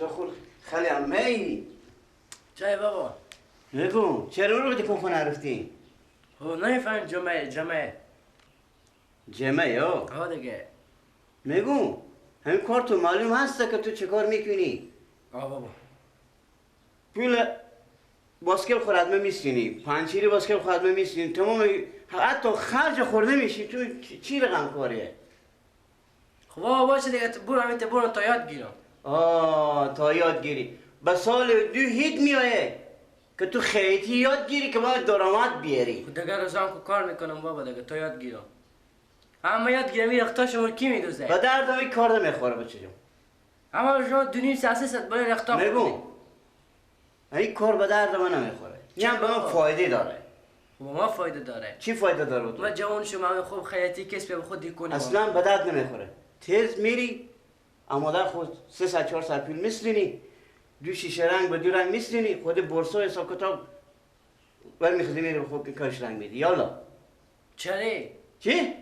تو خود خیلی امی چای بابا نگو چرا رو بدی کنخونه رفتی؟ هو نمیفهم جمعه یا دیگه میگو همین کار تو معلوم هسته که تو چه کار میکنی؟ بابا پول باسکل خورد میسینی پنچیری باسکل خورد میسینی تمام حتی خرج خورده میشی تو چی رقم کاریه؟ خب بابا باشه دیگه برو تا یاد گیرم تا یاد گیری به سال 2 هیت میایه که تو خیلی یاد گیری که باید درآمد بیاری خب دیگه روزان که کار میکنم بابا دیگه تا یاد گیرم اما یاد گیرم این رختا شما کی میدوزه؟ به درد این کار نمیخوره بچه جون اما شما 2.5 برای رختا نگو این کار به درد من نمیخوره این به من فایده داره خب ما فایده داره چی فایده داره تو؟ ما جوان شما خوب خیاطی کسب به خود کنیم اصلا به درد نمیخوره تیز میری اما در خود 300-400 پول میسلینی 2 شیشه رنگ به 2 رنگ میسلینی خود برسا حساب کتاب برمیخوادی میری به خود کاش رنگ میدی یالا چری؟ چی؟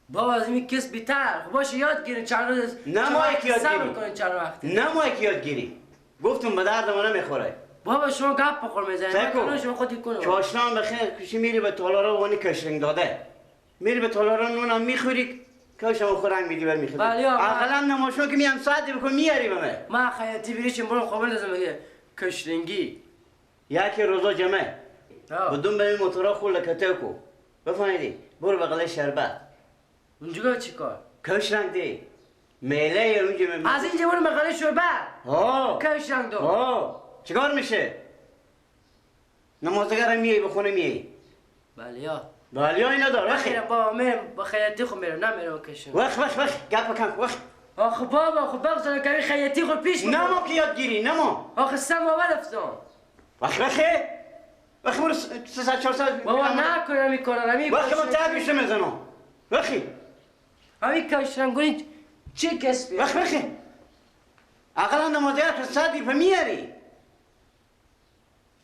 بابا از این کس بیتر خب باشه یاد گیرین چند روز نمایی که یاد صبر کنین چند وقتی نمایی که یاد گیری گفتم به درد ما نمیخوره بابا شما گپ بخور میزنید من شما خودی کنم چاشنام بخیر کشی میری به تالارا وانی کشرنگ داده میری به تالارا نونم میخوری کاش هم خورنگ میدی بر میخوری اقلا نماشون که میام ساعتی بکن میاری بمه ما خیاطی بریشیم برو خواب بندازم بگه کشرنگی یکی روزا جمعه بدون به این موتورا خول لکته کو بفهمیدی برو بغل شربت اونجا چی کار؟ کشرنگ دی میله یا اونجا از اینجا برو بغل شربت کشرنگ دو چیکار میشه؟ نمازگر میای به خونه میای بله اینا دار بخیر بابا میرم با خیاطی خود میرم نمیرم کشرنگ وقت گپ کن وقت آخه بابا خب بگذارم که خیاطی خود پیش برو نمو که یاد گیری نمو آخه سم آور افتان وقت برو 300-400 بابا نکنم این کارا نمی وقت من تبیشه میزنم وقت همین کشرنگونی چه کسبی؟ وقت اقلا نمازگر که صدی پا میاری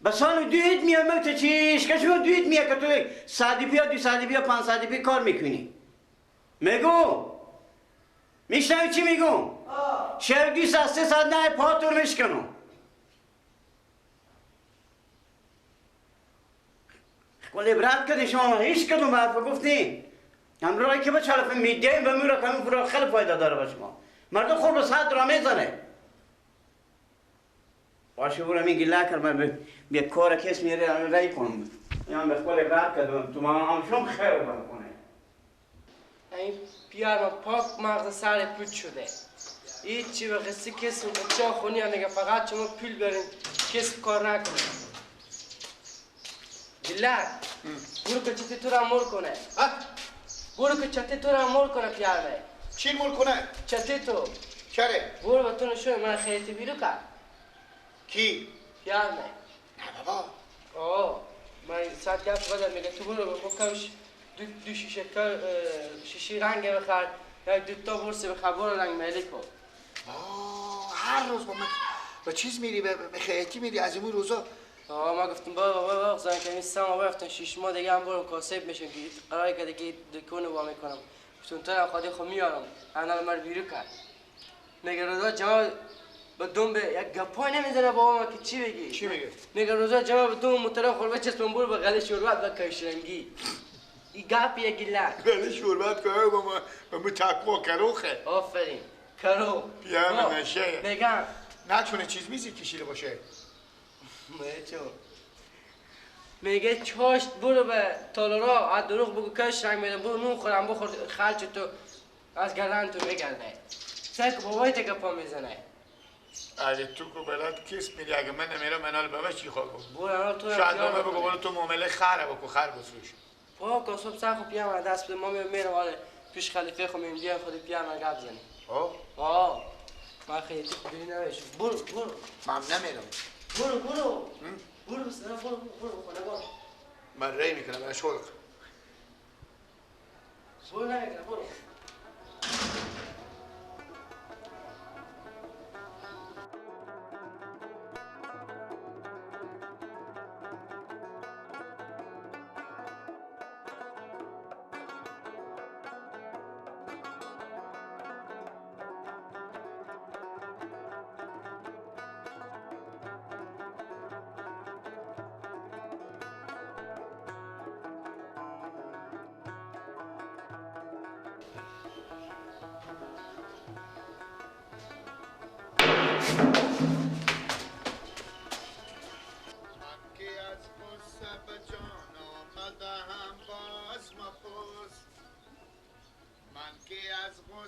به سال 2 هیت میای مگه چیش که شما 2 هیت میای که تو 100 پیا 200 پیا 500 پیا کار میکنی میگو میشنوی چی میگم شب 200-300 نه پاتور میشکنم ولی برات کردی شما هیچ کدوم حرف گفتی امروزی که به چالف میدیم و میره کمی برای خیلی فایده داره به شما مردم خود به ساعت را میزنه باشه برو میگی لکر من به کار کس میره رای کنم یا به خود برات کردم تو ما هم شما خیر بکنه این پیار ما پاک مغز سر پود شده هیچی به قصه کس بچه ها خونی هم نگه فقط شما پول برین کس کار نکنه گلک برو که چطه تو را مول کنه برو که چطه تو را مول کنه پیار می چی مول کنه؟ چطه تو چره؟ برو به تو نشون من خیلی بیرو کرد کی؟ پیار می نه بابا من ساعت گفت بدم میگه تو برو بکوش دو شیشه رنگ بخر یا 2 تا برسه بخر برو رنگ میلی کن هر روز با من به چیز میری به خیاطی میری از این روزا ما گفتم بابا زن که نیستم ما رفتم 6 ماه دیگه هم برم کاسب میشم که قراره که دیگه دکون وا میکنم گفتم تو هم خودی خود میارم انا مر بیرو کرد میگه روزا جمع به دوم به یک گپای نمیزنه بابا ما که چی بگی چی میگه میگه روزا جمع به دوم مترا خور بچسبم برو بغل شوربت و کشرنگی ای گپیه گلک بله شوربت که با مو تقوا کروخه آفرین کرو پیام نشه میگم نتونه چیز میزی کشیده باشه میگه چاشت برو به تالارا از دروغ بگو کش رنگ میدم برو نون خورم بخور خرچ تو از گردن تو میگرده سعی که بابای تکه پا میزنه اگه تو که بلد کس میری اگه من نمیرم منال بابا چی خواه کن برو تو شاید بابا بگو برو تو معامله خره بکو خر بسروش بابا کاسب سر خود پیام دست بده ما میرم حالا پیش خلیفه خود میرم خود پیام گپ زنیم من خیلی بیری نوشم برو من نمیرم برو بسرا برو خونه برو من رای میکنم من شلق برو نمیکنم برو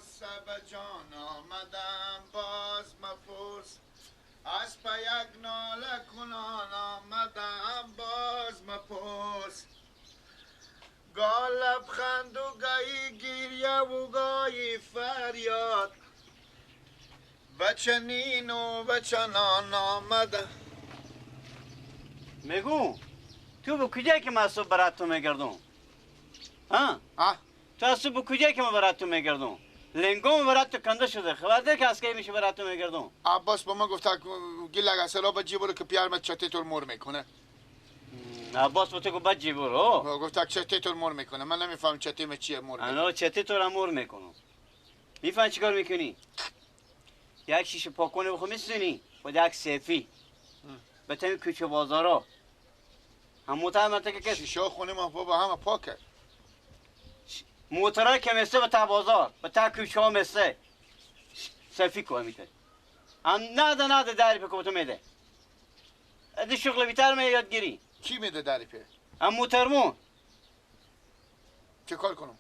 سبا جان آمدم باز مپرس از پا یک ناله کنان آمدم باز مپرس گاه لبخند و گاهی گریه و گاهی فریاد بچه نین و بچه نان آمدم. میگو تو به کجایی که من صبح برات تو میگردم؟ ها؟ تو از صبح کجایی که من برات تو میگردم؟ لنگوم برات تو کنده شده خبر ده که از کی میشه برات تو میگردم؟ عباس با من گفت گیل اگه سلا بجی برو که پیار مت چتی طور مور میکنه. عباس با تو گفت بجی برو؟ گفت چتی طور مور میکنه. من نمیفهم چتی مت چیه مور میکنه. انا چتی تو را مور میکنم. میفهمی چیکار میکنی؟ یک شیشه پاکونه بخو میسونی و یک سیفی به تمی کوچه بازارا هم موتر که شیشه خونه ما با همه پاک کرد. موترها که میسته به تا بازار به تا کوچه ها میسته سیفی که میده هم نده داری پا تو میده ادی شغل بیتر می یادگیری کی میده داری پی؟ هم موترمون چه کار کنم؟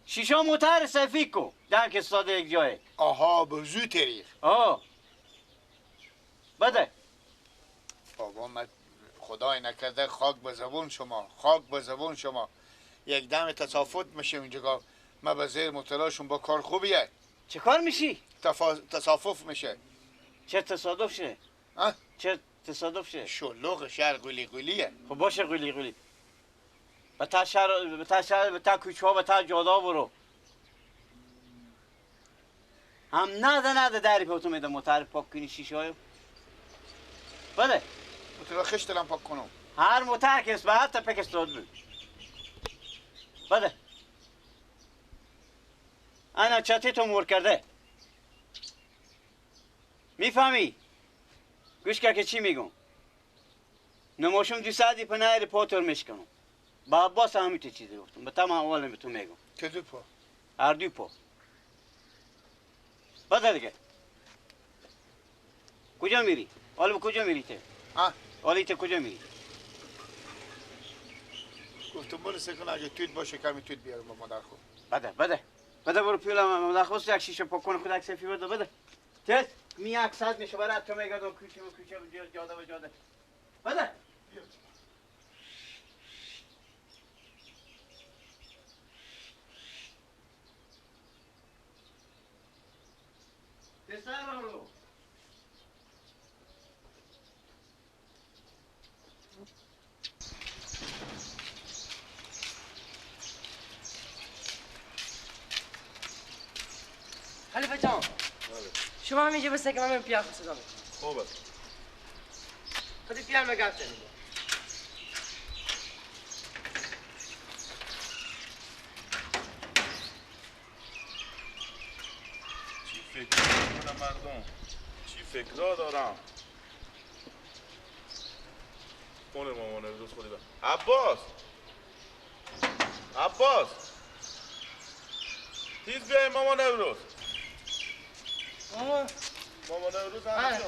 شیشه موتر سیفی کو در که ساده یک جایه آها به زو طریق. بده بابا من خدای نکرده خاک به زبون شما خاک به زبون شما یک دم تصافت میشه اونجا ما به زیر مطلعشون با کار خوبیه. چه کار میشی؟ تصافف میشه. چه تصادف شه؟ چه تصادف شه؟ شلوغ شهر گولی گولیه. خب باشه گولی به تا شهر به تا کوچه ها به تا جادا برو هم نده داری پا تو میده موتر پاک کنی شیشه های بده مطلع خشترم پاک کنم. هر موتر که است به حتی پکش داد بود بده انا چتی تو مور کرده میفهمی؟ گوش که چی میگم نماشم 200 پناهی پاتور میشکنم با عباس همیته چیزی گفتم به تمام اول به تو میگم که دو پا؟ هر دو پا بده دیگه کجا میری؟ حالا کجا میری ته؟ حالا ته کجا میری؟ گفتم برو سکن اگه توید باشه کمی توید بیارم با مادر خود. بده برو پیولا مادر خواست یک شیشه پاکن خود یک سفی بده تست می یک ساعت میشه برات تو میگردم کوچه جاده بده پسر رو خلیفه جان شما همینجا بسته که من من پیار صدا میکنم. خوبه خودی پیار مگفته میگه چی فکر میکنم مردم چی فکرها دارم خونه مامان امروز خودی با عباس تیز بیایی مامان امروز مامان امروز هم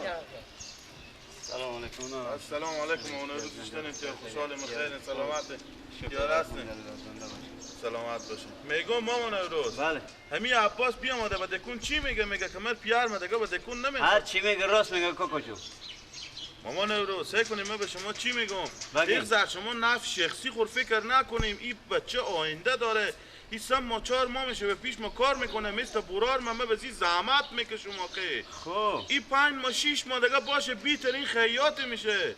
سلام علیکم السلام علیکم مامان امروز دیشتن انتیا خوشحال مخیر سلامت دیار هستین سلامت باشین میگم مامان امروز بله همین عباس بیامده به دکون چی میگه که من پیار مدگه به دکون نمیخواد هر چی میگه راست میگه کوکو جو مامان امروز سعی کنیم من به شما چی میگم یک ذره شما نفس شخصی خور فکر نکنیم این بچه آینده داره این سم ما 4 ماه میشه به پیش ما کار میکنه مثل برار من به زی زحمت میکشم آخه خب این 5 ماه 6 ماه دیگه باشه بیترین خیاط میشه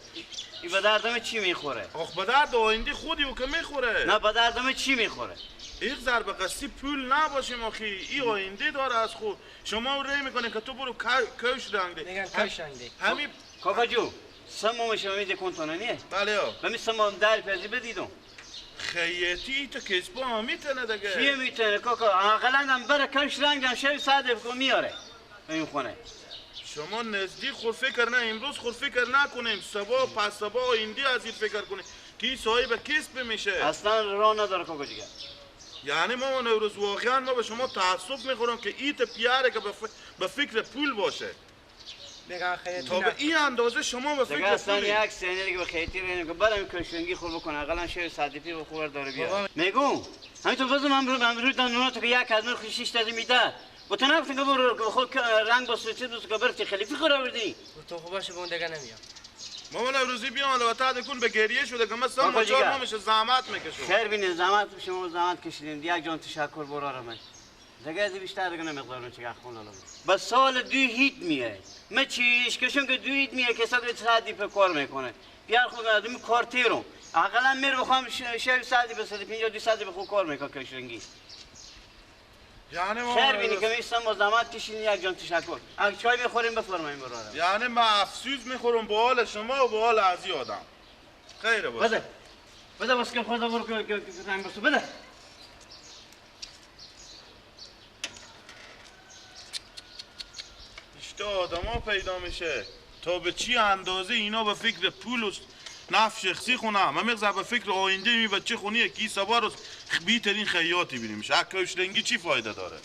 این به دردم چی میخوره؟ آخ به درد آینده خودی او که میخوره نه به دردم چی میخوره؟ یک ضربه قصدی پول نباشیم آخی این آینده داره از خود شما ری میکنه که تو برو کوش رنگ ده میگن کوش رنگ ده همین کاکا جو سمو میشه میده کنتونه نیه؟ بله ها من سمو در پیزی بدیدم خیاطی تو کسبا هم میتونه دیگه چیه میتونه کاکا اقلا هم بره کوش رنگ هم شوی ساده بکن میاره این خونه شما نزدیک خور فکر نه امروز خور فکر نکنیم سبا پس سبا آینده از این فکر کنیم که این صاحب کسب میشه اصلا راه نداره کاکا دیگه یعنی ما نوروز واقعا ما به شما تعصب میخورم که ایت پیاره که به فکر پول باشه بگم خیلی تا به این اندازه شما به دیگه فکر اصلا پولی. یک سنه دیگه به خیتی رینه که برم کشنگی خور بکنه اقلا شیر صدیپی به خور داره بابا. بیاد میگو همینطور بزن من روی دانونا تو که یک از نرخ 6 تازه میده و تو نفتی که برو خود رنگ بسته چیز بسته که برتی خلیفی خور آوردی تو خوب باشه به اون دیگه نمیام. مامان امروزی بیام البته کن به گریه شده که مثلا آقا ما جیگر. 4 ماه میشه زحمت میکشم. خیر بینید زحمت شما زحمت کشیدین یک جان تشکر برارم من دیگه از بیشتر دیگه نمیقدار من چه خون لالم بس سال 2 هیت میه من چیش کشون که 2 هیت میه که صدی په کار میکنه بیار خود آدمی کارتیرم اقلا میر بخوام شیف صدی به 150 200 به خود کار میکنه کشنگی یعنی ما خیر بینی که میستم با زحمت کشیدین یک جان تشکر اگه چای میخوریم بفرمایید برارم یعنی من افسوس میخورم با حال شما و با حال از این آدم. خیره باشه. بده بس که خدا برو که رنگ بسته بده اشته آدما پیدا میشه تا به چی اندازه اینا به فکر پول و نفع شخصی خونه من میگذار به فکر آینده می بچه خونیه کی سبا رو بیترین خیاطی بینیم شکرش لنگی چی فایده داره.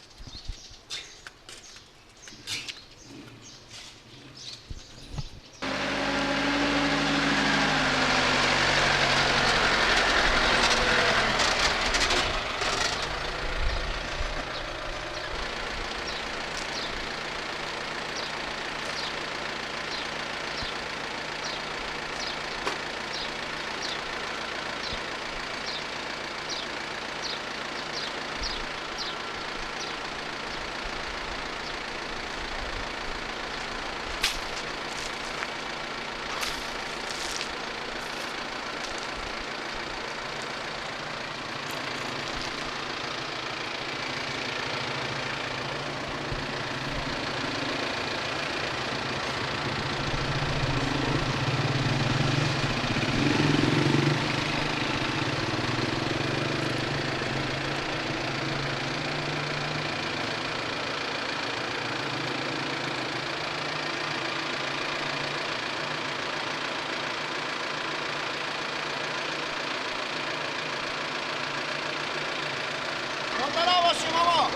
ماما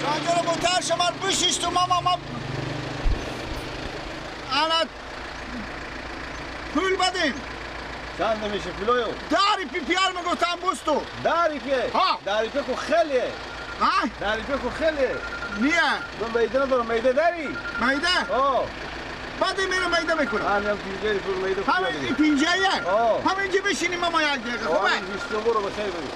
جانجا رو متر شما بشیش تو ماما ما انا پول بدیم چند میشه پولایو؟ داری پی پیار میگفتم بوستو داری که؟ ها داری که خیلیه ها؟ داری که خیلیه نیه من میده ندارم میده داری؟ میده؟ آه بعد میرم میده میکنم من پینجه پول میده همه این پینجهیه؟ آه همینجا بشینیم ماما یک دقیقه خوبه؟ بیستو برو بخیر بری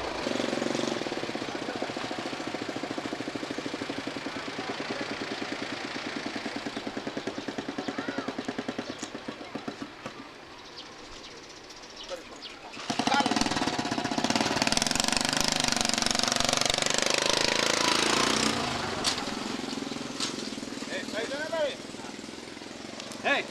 هی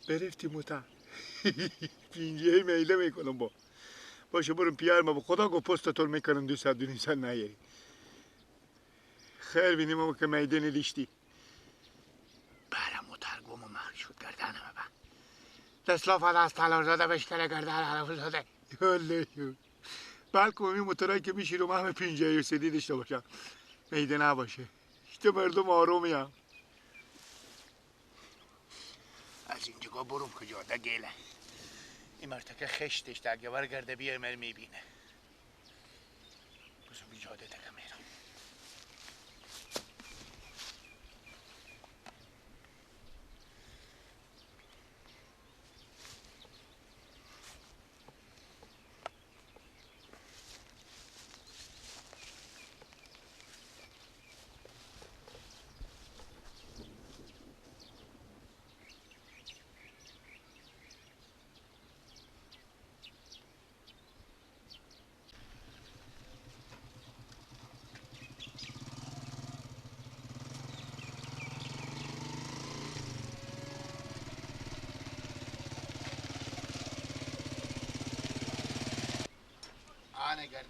برفتی موتا پینجه میله میکنم باشه برم پیار ما با خدا گو پستتون میکنم 200 نیاری خیر بینیم ما که میده ندیشتی برم مترگم و مخشود گردنم با دستلاف از تلار زده بشکره گردن حرف زده یاله بلکه این موترهایی که میشی رو همه پینجه و سدی داشته باشم میده نباشه تو مردم آرومی هم از اینجا برم کجا ده گله این مرتکه خشتش در اگه برگرده بیای من میبینه بزن بی جاده دکه میرم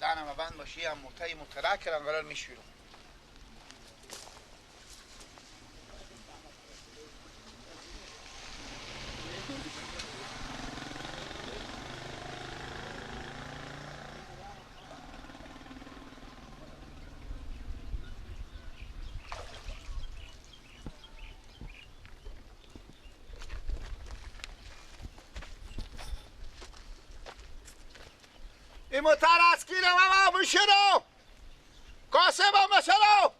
دهنم بند باشی هم موتای مترک کردن قرار میشورم. این موتر از گیره بابا بشورو کاسه با مسلو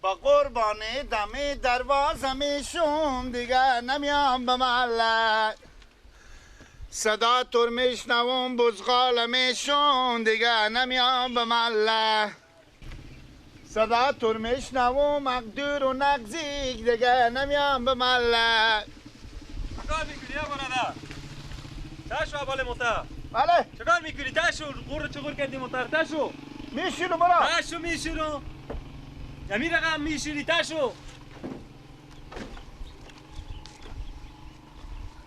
با قربان دم دروازمشون دیگه نمیام به محله صدا تور میشنوم بزغالمشون دیگه نمیام به محله صدا تور میشنوم مقدور و نگزیک دیگه نمیام به محله چکار میکنی یا برادر؟ تشو اول موتر بله چکار میکنی؟ تشو غور چغور کردی موتر تشو میشونو برا تشو میشونو یمی رقم میشونی تشو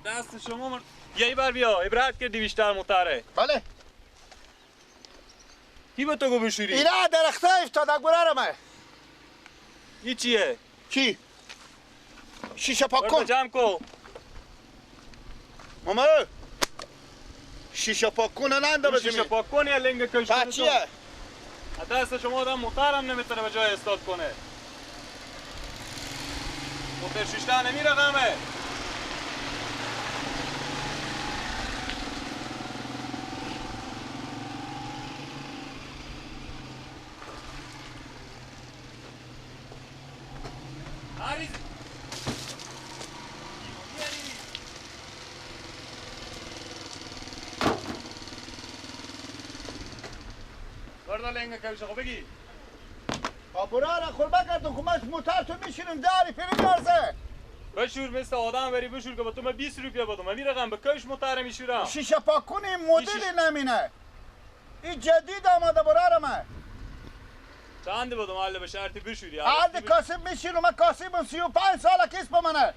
دست شما یه بار بیا عبرت کردی بیشتر موتره بله کی با تو گو بشوری؟ اینا درخته افتاده گرارمه این چیه؟ چی؟ شیشه پاک برو کن جمع کن ماما شیشه پاک کن ننده به شیشه زمین پاک کن یا لنگ کشتن تو بچیه دست شما آدم موترم نمیتونه به جای استاد کنه موتر شیشته نمی رقمه بردا لنگ کشش خب بگی برای خوربه کردن خمش موتر تو میشینم داری پیری میارزه بشور مثل آدم بری بشور که با تو من 20 روپیه بدم من میرقم به کش موتر میشورم شیشه پاک کنی مدلی نمینه این جدید آمده برای من چند بدم حالا به شرطی بشوری عرض کاسب میشینم من کاسبم 35 ساله کس به منه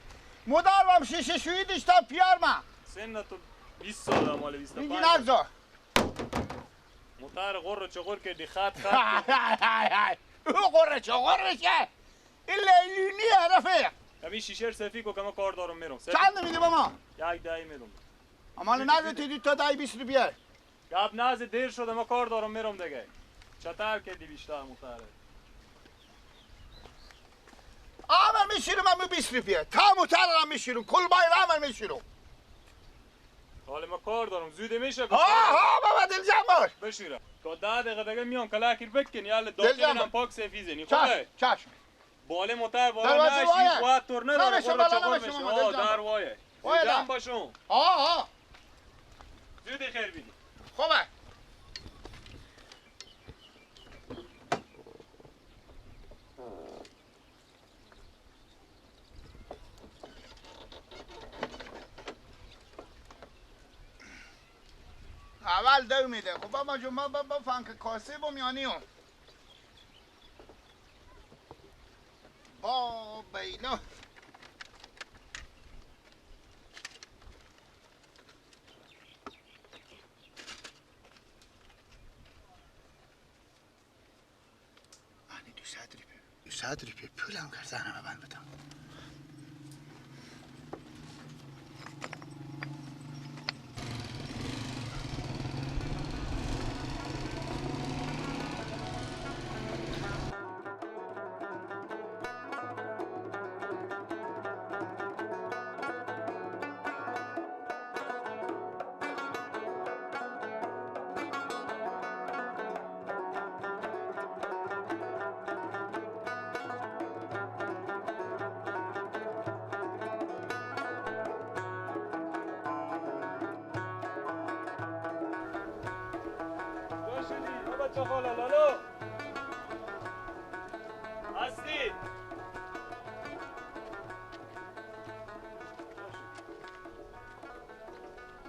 مدرم شیشه شویی داشتم پیار من سن تو 20 سال مال 25 اینجی نگذار موتر غر چغور کردی خط او قره چه قره چه این لیلونیه رفیق کمی شیشه سفی کو کما کار دارم میرم چند میده با ما؟ یک دهی میدم اما نزد تیدی تا دهی 20 رو بیار گپ نازه دیر شده ما کار دارم میرم دیگه چطور کردی بیشتر موتره آمر میشیرم من 20 رو بیار تا موتر هم میشیرم کل بایر آمر میشیرم حالا ما کار دارم زوده میشه بابا دل جمع باش بشوره تا 10 دقیقه دیگه میام کلاکیر بکنی حالا دل جمع داخلم پاک سفی زنی چشم خوبه چشم باله موتر بالا دروازه نشی وایه. باید تور نداره نمیشه، غر بالا چغور نمیشه میشه ماما، دل جمع. در وایه وایه جمع در. باشون زود خیر بیدی خوبه اول دو میده خب بابا جون ما بفهم که کاسب و میانیم با بیلا معنی 200 روپیه پولم کردن من بدم شدی بچه خاله لالو هستی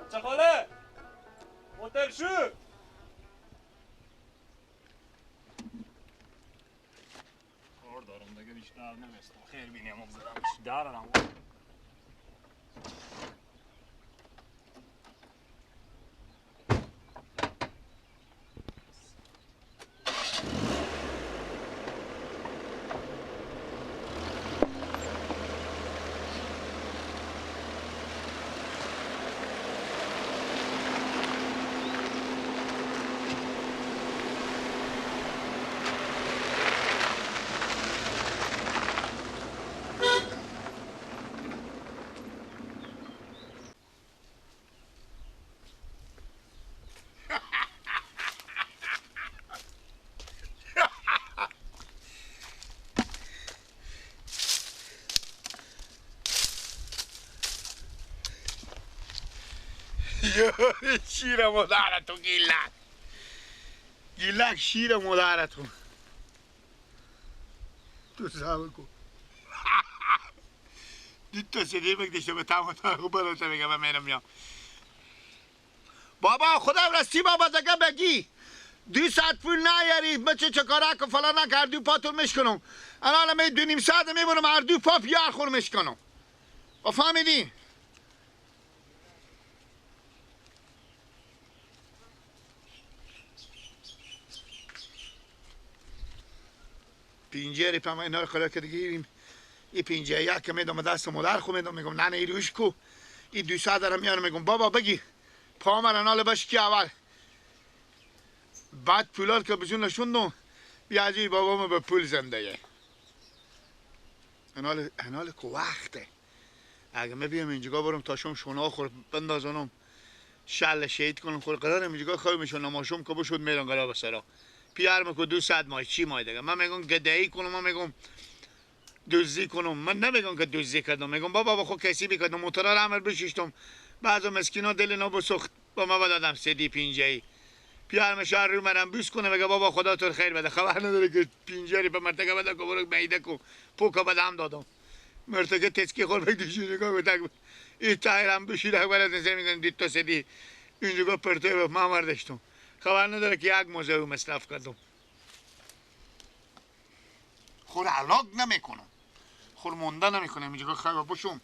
بچه خاله موتر شو کار دارم دیگه بیشتر نمیستم خیر بینیم زدمش درارم شیر مادرتون گیلک گیلک شیر مادرتون تو صبر کن دید تا سیدی بکدشته به تمام خوب بلوشه بگه من میرم میام بابا خودم راستی بابا دگه بگی 200 پول نیاری بچه چکارک و فلان نکردی و پاتون مشکنم الان می 2.5 ساعت میبرم هر دو پا پیار خور مشکنم و فهمیدی؟ پینجه ریپم اینا رو خدا که گیریم این پینجه یک که میدم دست مادر خو میدم میگم نه ایروش کو این 200 دارم میارم میگم بابا بگی پا من نال باش کی اول بعد پولار که بزون نشوندم بیازی بابا به پول زنده انال که وقته اگه میبیم اینجا برم تاشم شونا خور بندازنم شل شهید کنم خور قرارم اینجا خواه میشون نماشم که بشود میرن قرار بسرا پیار میکن 200 ماه چی ماه دیگه من میگم گدایی کنم من میگم دزدی کنم من نمیگم که دزدی کردم میگم بابا با خود کسی بکردم موتورا رو عمل بشیشتم بعضا مسکینا دل اینا بسخت با ما دادم 3.50 پیار مشار رو منم بوس کنه میگه بابا خدا تو خیر بده خبر نداره که 50 به مرتکه بده که برو میده کو پوکا بدم دادم مرتکه تسکی خور بگیشی نگاه بده این تایرم بشیره برات نزه میگن دید تا سدی اینجا پرته ما مردشتم خبر نداره که یک موزه مصرف کردم خور علاق نمیکنم خور مونده نمیکنم اینجا خیلی باشم